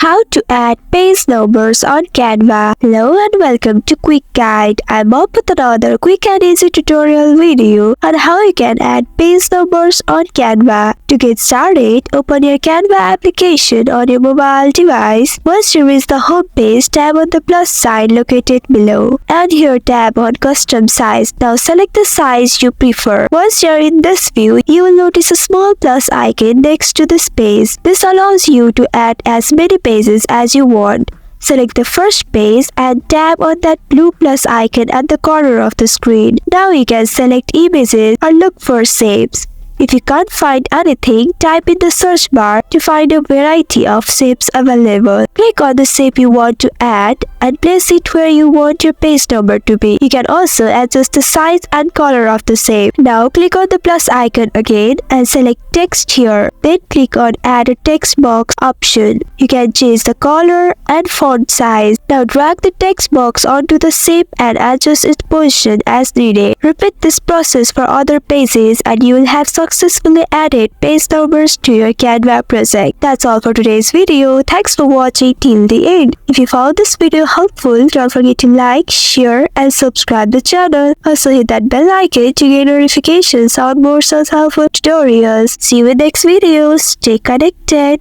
How to add page numbers on Canva. Hello and welcome to Quick Guide. I'm up with another quick and easy tutorial video on how you can add page numbers on Canva. To get started, open your Canva application on your mobile device. Once you reach the home page, tap on the plus sign located below and here tap on custom size. Now select the size you prefer. Once you're in this view, you will notice a small plus icon next to this page. This allows you to add as many pages as you want. Select the first page and tap on that blue plus icon at the corner of the screen. Now you can select images or look for shapes. If you can't find anything, type in the search bar to find a variety of shapes available. Click on the shape you want to add and place it where you want your page number to be. You can also adjust the size and color of the shape. Now click on the plus icon again and select text here. Then click on add a text box option. You can change the color and font size. Now drag the text box onto the shape and adjust its position as needed. Repeat this process for other pages and you will have successfully added page numbers to your Canva project. That's all for today's video. Thanks for watching till the end. If you found this video helpful, don't forget to like, share and subscribe the channel. Also hit that bell icon to get notifications on more such helpful tutorials. See you in next video. Stay connected.